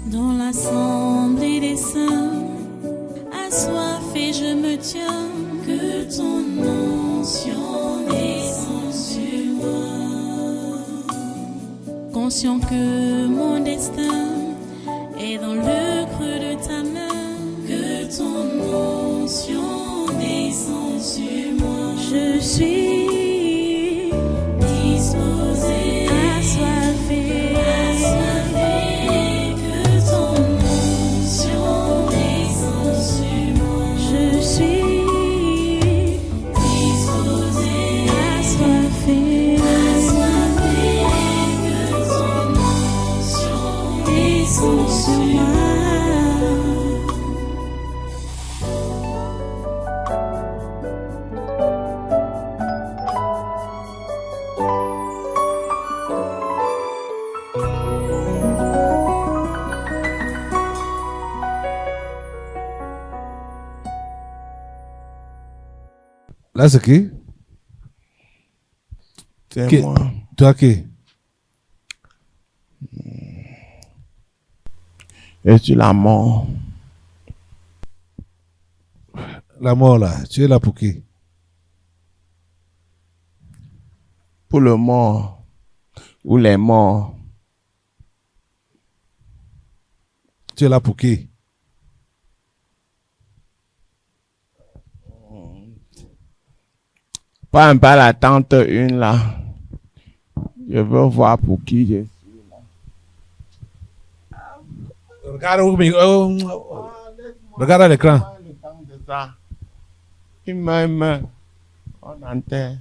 Dans l'assemblée des saints, assoiffé je me tiens, que ton onction descende sur moi. Conscient que mon destin est dans le creux de ta main, que ton onction descende sur moi. Je suis disposé, assoiffé, que ton onction descende sur moi. Je suis disposé, assoiffé, que ton onction descende sur moi. Là, c'est qui? C'est Qui? moi. Toi qui? Je suis la mort. La mort là. Tu es là pour qui? Pour le mort. Ou les morts. Tu es là pour qui? Pas un peu la tante une là. Je veux voir pour qui je suis. Regarde à l'écran. Le temps de ça. Il meurt. On enterre.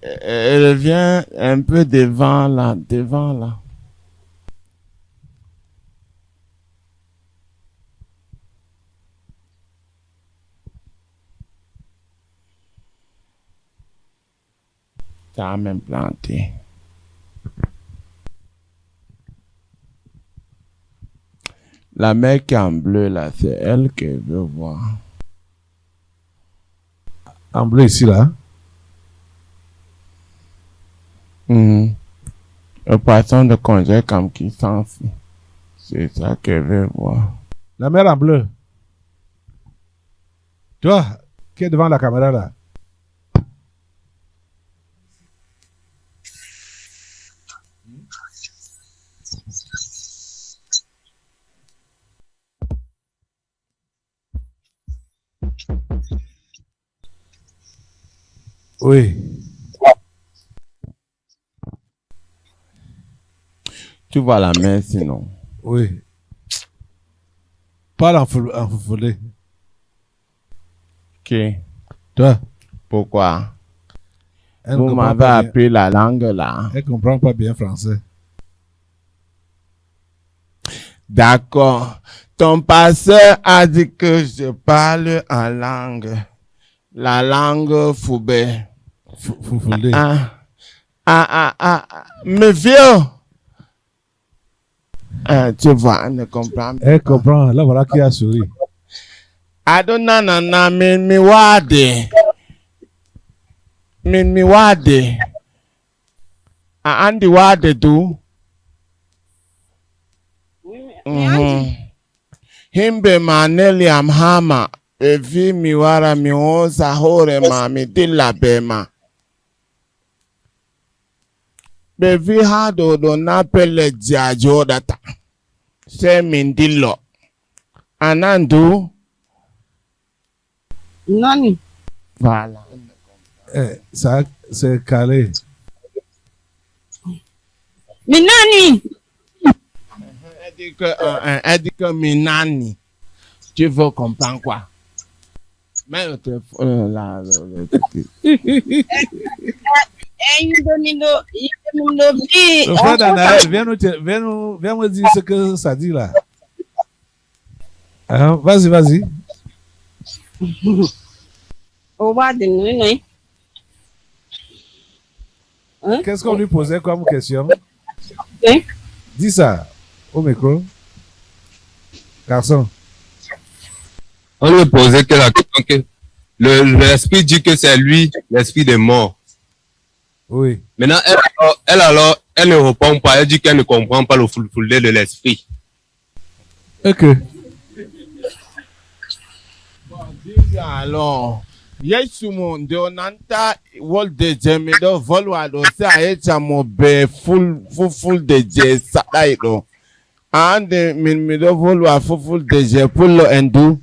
Elle vient un peu devant là. Ça a même planté. La mère qui est en bleu là, c'est elle que je veux voir. En bleu ici là. Le poisson de congé comme qui s'enfuit. C'est ça que je veux voir. La mère en bleu. Toi, qui est devant la caméra là? Oui. Tu vois la mère sinon. Oui. Parle en foulé. Ok. Toi, Pourquoi? elle Vous comprend m'avez pas bien. appris la langue là. Elle comprend pas bien français. D'accord. Ton pasteur a dit que je parle en langue. La langue foubé. Foulé. Mais vieux. Tu vois, elle ne comprend pas. Elle comprend. Là, voilà qui a souri. Adonana mi wade. Mi wade. Andi wade tu. Himbe maneli amhama. Evi miwara mihoza hore ma midila bema. Bevi hado do napele jajodata. Se mindilo. Anandu. Nani? Voilà. Ça, c'est calé. Mais Nani? Elle dit que Minani. Tu veux comprendre quoi? Mais le téléphone là. Le frère d'Anaël, viens nous dire ce que ça dit là. Vas-y. Qu'est-ce qu'on lui posait comme question? Dis ça au micro. Garçon. On lui posait que la question que l'esprit dit que c'est lui, l'esprit des morts. Oui. Maintenant, elle ne répond pas. Elle dit qu'elle ne comprend pas le fulfulde de l'esprit. Ok. Alors, Yesu mo ndio nanta wol de jemi do volwa do sa echa mo be full de je sadai do. Ande min do volwa full de je pullo endu.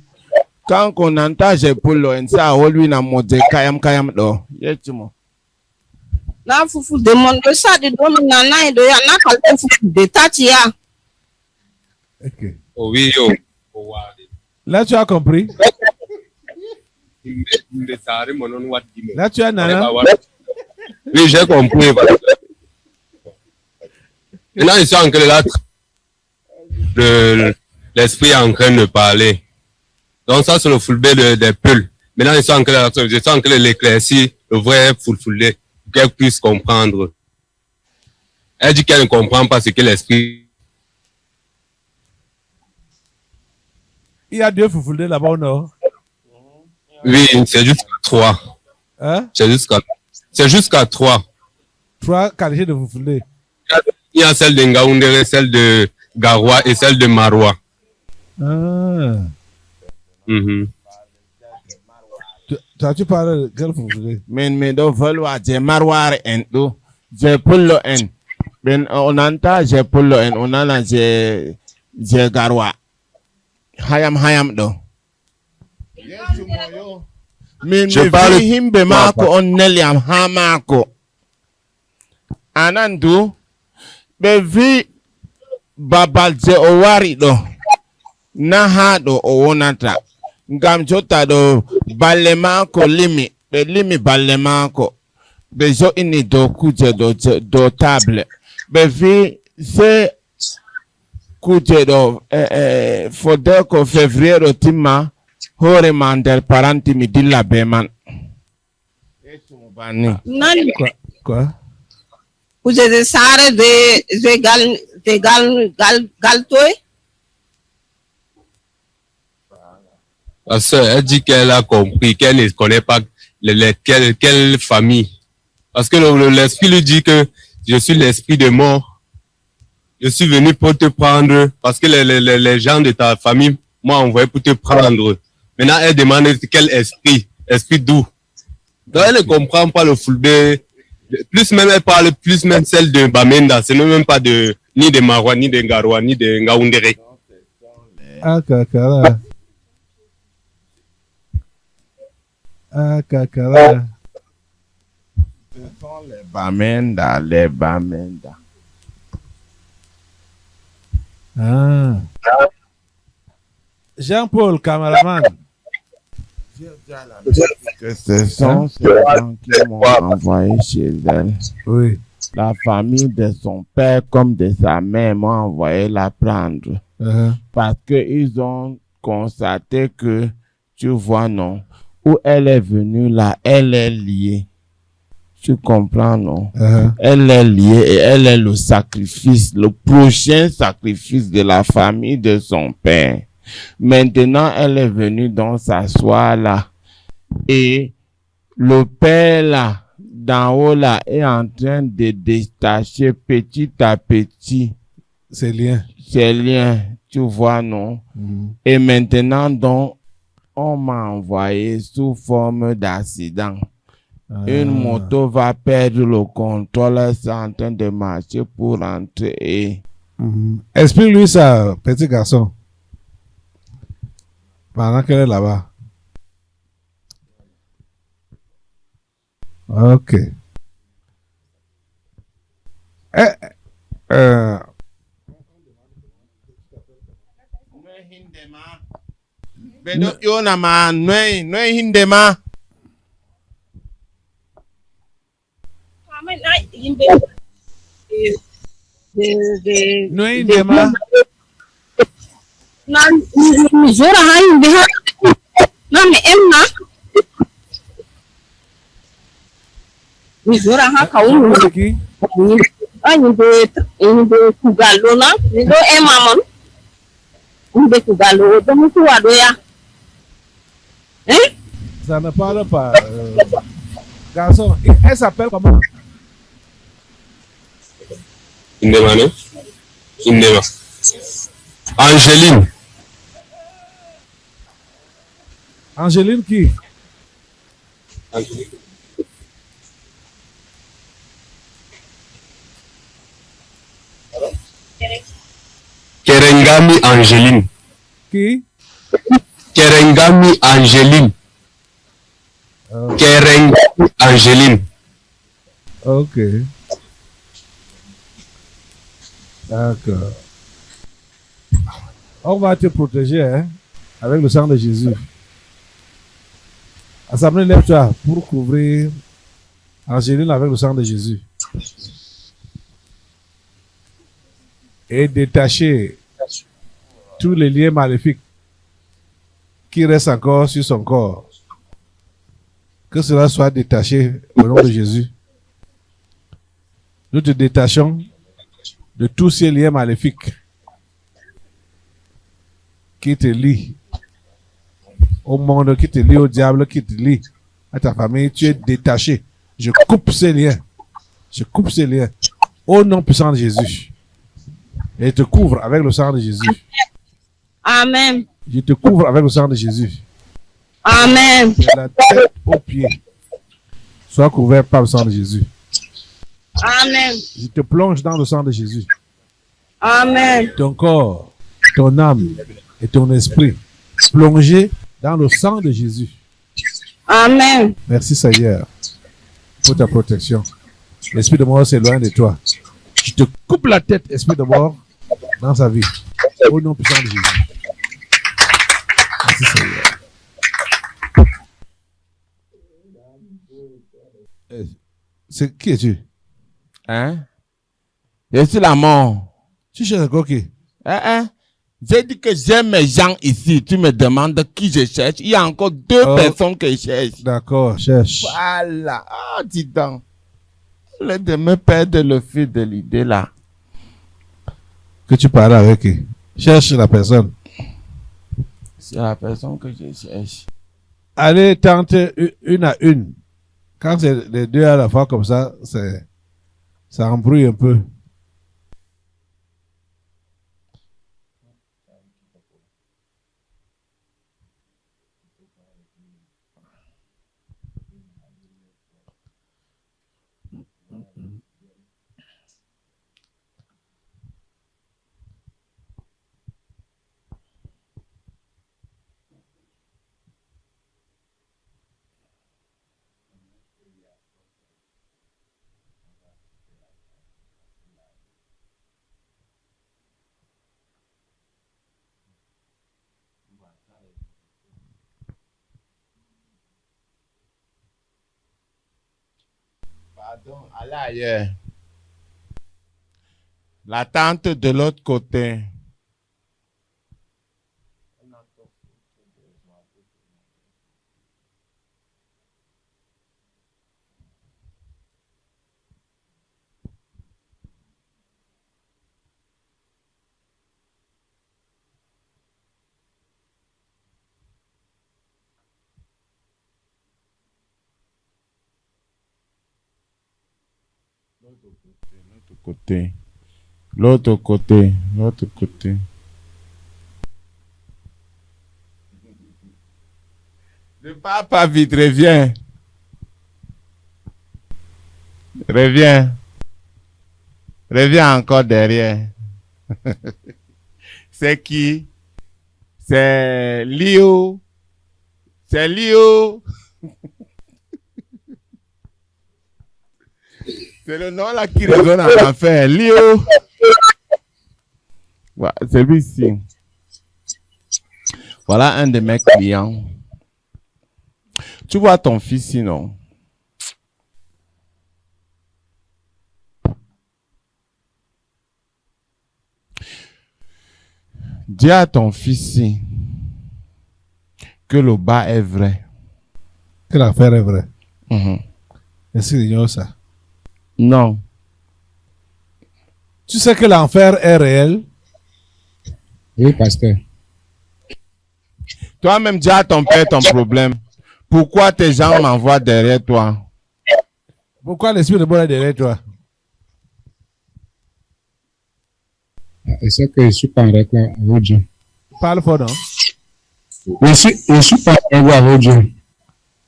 Kan ko nanta je pullo en sa wolwi na mo je kayam do. Yesu mo. Na fufu de mondo sa de do na na do ya na kalbe fufu de tati ya. Ok. Oh oui, yo. Oh, wow. Là, tu as compris? Là, tu as Nana? Oui, j'ai compris. Maintenant, ils sont en train de l'esprit est en train de parler. Donc, ça, c'est le fulbe des pulls. Maintenant, ils sont en train de l'éclaircir, le vrai fulbe, pour qu'elle puisse comprendre. Elle dit qu'elle ne comprend pas ce que l'esprit. Il y a 2 foufouldés là-bas ou non? Oui, c'est jusqu'à 3. Hein? C'est jusqu'à 3. 3 qualités de foufouldés. Il y a celle de Ngaoundéré, celle de Garoua et celle de Maroua. Ah. Tu parles de quel foufouldé? Men do volwa je marware en do. Je pullo en. Ben onanta je pullo en onana je garwa. Hayam do. Min Je parle himbe mako on neliam hamako. Anandu be vi babal je owari do. Na ha do owonata. Ngam jota do balle mako limi. Be limi balle mako. Be jo ini do kuje do table. Be vi se kuje do fodeko fevriero timma hore mandel paranti mi dilla beman. Nani? Quoi? Vous êtes sare de galtoy? Parce qu'elle dit qu'elle a compris, qu'elle ne connaît pas quelle famille. Parce que l'esprit lui dit que je suis l'esprit de mort. Je suis venu pour te prendre, parce que les gens de ta famille m'ont envoyé pour te prendre. Maintenant, elle demande quel esprit, esprit d'où. Donc, elle ne comprend pas le fulbe. Plus même, elle parle plus même celle de Bamenda. Ce n'est même pas ni de Maroua, ni de Ngaroua, ni de Ngaoundéré. Ah, kakara. Ah, kakara. Ce sont les Bamenda. Ah. Jean-Paul, cameraman. Que ce sont ces gens qui m'ont envoyé chez elle. Oui. La famille de son père comme de sa mère m'ont envoyé la prendre. Parce qu'ils ont constaté que, tu vois, non, où elle est venue là, elle est liée. Tu comprends, non? Elle est liée et elle est le sacrifice, le prochain sacrifice de la famille de son père. Maintenant, elle est venue donc s'asseoir là. Et le père là, d'en haut là, est en train de détacher petit à petit ces liens, tu vois, non? Et maintenant, donc, on m'a envoyé sous forme d'accident. Une moto va perdre le contrôle, c'est en train de marcher pour rentrer. Explique-lui ça, petit garçon. Pendant qu'elle est là-bas. Ok. Zora hayin da na me emma zora ha ka wu ayin de kugalo na do emma mon inde kugalo do mutu wado ya Ça ne parle pas. Garçon, elle s'appelle comment? Indema, non? Indema. Angéline. Angéline qui? Kerengami Angéline. Qui? Kerengami Angéline. Kerengami Angéline. Ok. D'accord. On va te protéger hein, avec le sang de Jésus. Assemblée, lève-toi pour couvrir Angéline avec le sang de Jésus. Et détacher tous les liens maléfiques qui restent encore sur son corps. Que cela soit détaché au nom de Jésus. Nous te détachons de tous ces liens maléfiques qui te lient au monde, qui te lient au diable, qui te lient à ta famille. Tu es détaché. Je coupe ces liens. Je coupe ces liens. Au nom puissant de Jésus. Et je te couvre avec le sang de Jésus. Amen. Je te couvre avec le sang de Jésus. Amen. De la tête aux pieds. Sois couvert par le sang de Jésus. Amen. Je te plonge dans le sang de Jésus. Amen. Ton corps, ton âme et ton esprit plongés dans le sang de Jésus. Amen. Merci Seigneur pour ta protection. L'esprit de mort s'éloigne de toi. Je te coupe la tête, esprit de mort, dans sa vie. Au nom puissant de Jésus. Merci Seigneur. Qui es-tu? Hein? Je suis la mort. Tu cherches encore qui? J'ai dit que j'aime mes gens ici. Tu me demandes qui je cherche. Il y a encore deux personnes que je cherche. D'accord, cherche. Voilà. Ah, dis donc. Au lieu de me perdre le fil de l'idée là. Que tu parles avec qui? Cherche la personne. C'est la personne que je cherche. Allez, tente une à une. Quand c'est les deux à la fois comme ça, ça embrouille un peu. Pardon, allez ailleurs. La tante de l'autre côté. L'autre côté. Ne pars pas vite, reviens. Reviens encore derrière. C'est qui? C'est Léo. C'est Léo. C'est le nom là qui résonne en l'enfer. Léo. Voilà, c'est lui-ci. Voilà un de mes clients. Tu vois ton fils sinon? Dis à ton fils que le bas est vrai. Que l'affaire est vraie. Est-ce qu'il ignore ça? Non. Tu sais que l'enfer est réel? Oui, pasteur. Toi-même, dis à ton père ton problème. Pourquoi tes gens m'envoient derrière toi? Pourquoi l'esprit de mort est derrière toi? Et c'est que je suis pas en règle avec Dieu. Parle fort, non? Je suis pas en règle avec Dieu.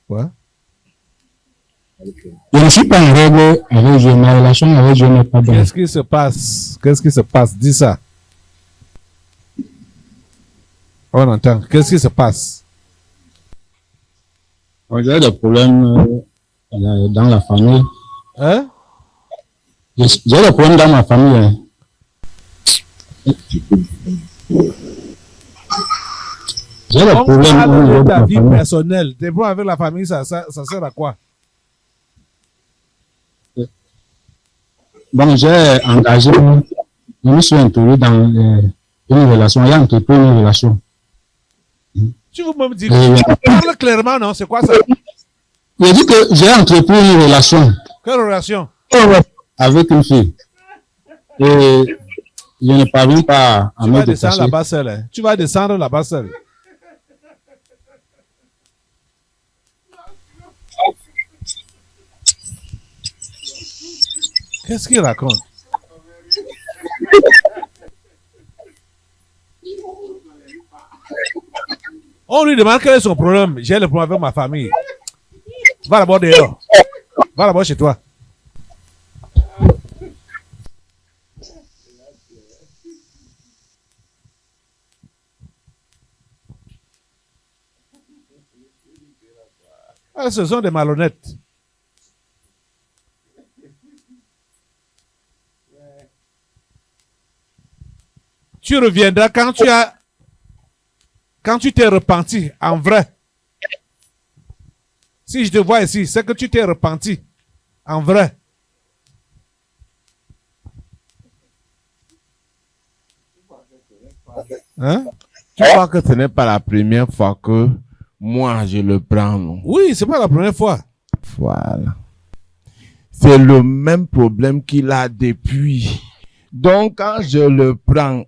Quoi? Je ne suis pas en règle avec Dieu. Ma relation avec Dieu n'est pas bonne. Qu'est-ce qui se passe? Qu'est-ce qui se passe? Dis ça. On entend. Qu'est-ce qui se passe? J'ai des problèmes dans la famille. Hein? J'ai des problèmes dans ma famille. Hein. J'ai des On problèmes au parle niveau de de ta ma vie famille. personnelle. Tes problèmes avec la famille, ça sert à quoi? Bon, j'ai engagé, je me suis introduit dans une relation. J'ai entrepris une relation. Tu veux me dire, Et- parle clairement, non? C'est quoi ça? J'ai dit que j'ai entrepris une relation Quelle relation? avec une fille. Et je ne parviens pas à Tu me vas descendre détacher. là-bas seul. Hein? Tu vas descendre là-bas seul. Qu'est-ce qu'il raconte? On lui demande quel est son problème. J'ai le problème avec ma famille. Va d'abord dehors. Va d'abord chez toi. Ah, ce sont des malhonnêtes. Tu reviendras quand tu t'es repenti en vrai. Si je te vois ici, c'est que tu t'es repenti en vrai. Hein? Tu crois que ce n'est pas la première fois que moi je le prends, non? Oui, c'est pas la première fois. Voilà. C'est le même problème qu'il a depuis. Donc, quand je le prends,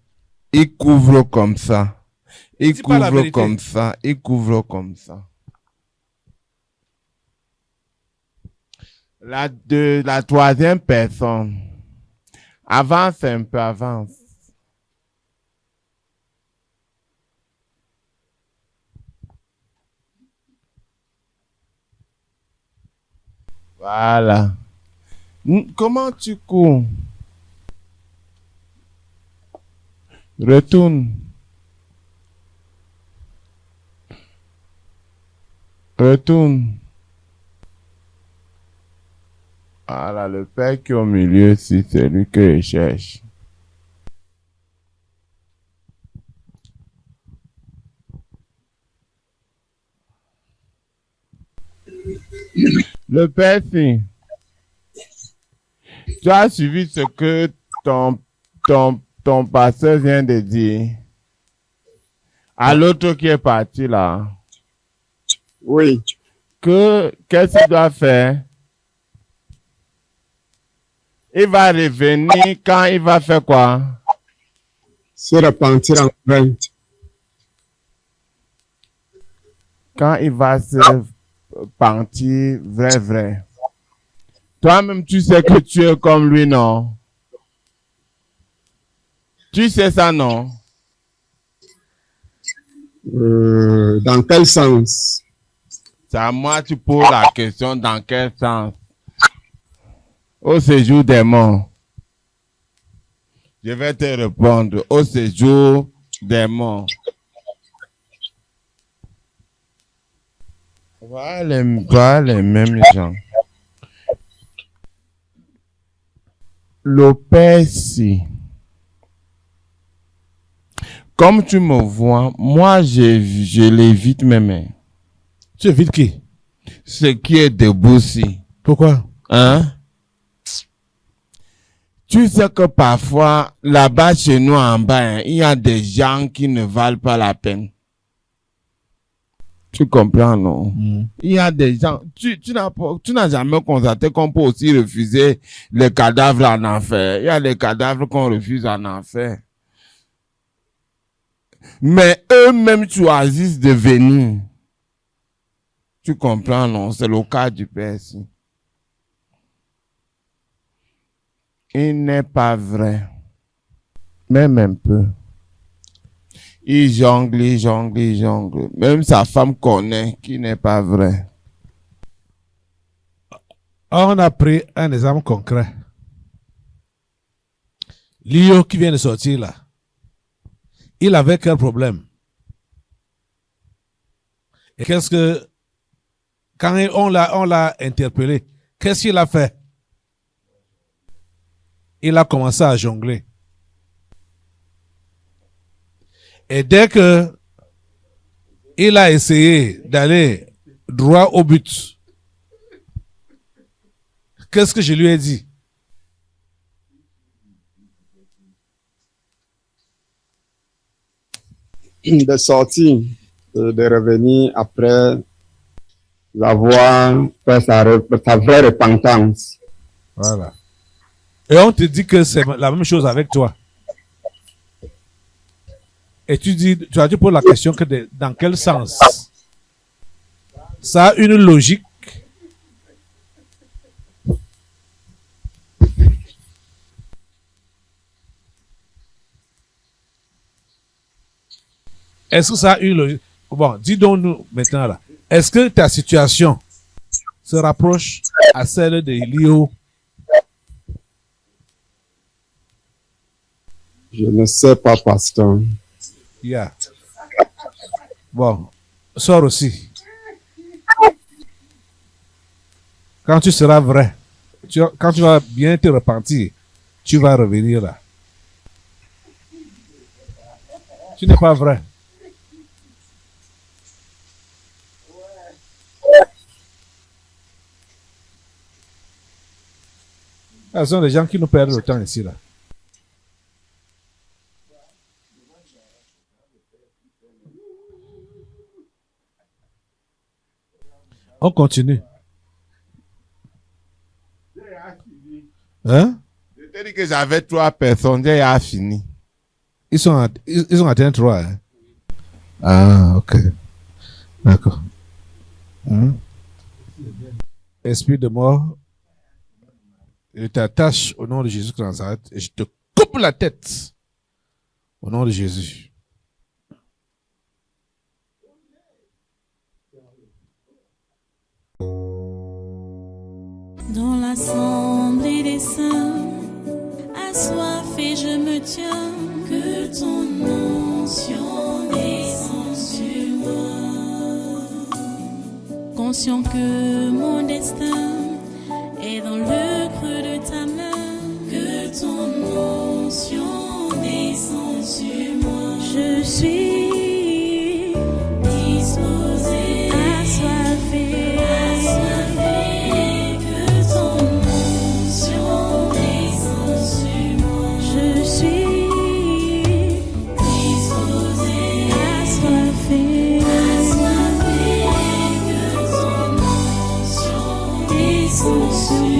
il couvre comme ça. Il Dis pas la couvre vérité. comme ça. Il couvre comme ça. La troisième personne. Avance un peu, avance. Voilà. Comment tu cours? Retourne. Retourne. Voilà, le père qui est au milieu, c'est celui que je cherche. Le père, si. Tu as suivi ce que ton pasteur vient de dire. À l'autre qui est parti là. Oui. Qu'est-ce qu'il doit faire? Il va revenir quand il va faire quoi? Se repentir en vain. Quand il va se pentir vrai. Toi-même, tu sais que tu es comme lui, non? Tu sais ça, non? Dans quel sens? C'est à moi que tu poses la question dans quel sens? Au séjour des morts. Je vais te répondre. Au séjour des morts. Voilà les mêmes gens. Le père, si. Comme tu me vois, moi, je l'évite mes mains. Tu évites qui? Ce qui est debout, si. Pourquoi? Hein? Tu sais que parfois, là-bas, chez nous, en bas, hein, il y a des gens qui ne valent pas la peine. Tu comprends, non? Il y a des gens, tu n'as jamais constaté qu'on peut aussi refuser les cadavres en enfer. Il y a des cadavres qu'on refuse en enfer. Mais eux-mêmes choisissent de venir. Tu comprends, non? C'est le cas du Père ici. Il n'est pas vrai. Même un peu. Il jongle, il jongle, il jongle. Même sa femme connaît qu'il n'est pas vrai. On a pris un exemple concret. Lio qui vient de sortir là, il avait quel problème? Et qu'est-ce que, quand on l'a interpellé, qu'est-ce qu'il a fait? Il a commencé à jongler. Et dès que il a essayé d'aller droit au but, qu'est-ce que je lui ai dit? De sortir, de revenir après avoir fait sa vraie repentance. Voilà. Et on te dit que c'est la même chose avec toi. Et tu poses la question que dans quel sens? Ça a une logique. Est-ce que ça a une logique? Bon, dis donc nous maintenant là. Est-ce que ta situation se rapproche à celle de Lio? Je ne sais pas, pasteur. Yeah. Bon, sors aussi. Quand tu seras vrai, quand tu vas bien te repentir, tu vas revenir là. Tu n'es pas vrai. Ce sont des gens qui nous perdent le temps ici là. On continue. Hein? Je t'ai dit que j'avais 3 personnes, j'ai fini. Ils ont atteint 3. Hein? Ah, ok. D'accord. Esprit de mort, je t'attache au nom de Jésus de Nazareth et je te coupe la tête au nom de Jésus. Dans l'assemblée des saints, assoiffé je me tiens, que ton onction descende sur moi. Conscient que mon destin est dans le creux de ta main, que ton onction descende sur moi. Je suis disposé, assoiffé, que ton onction descende sur moi. Je suis disposé, assoiffé, que ton onction descende sur moi.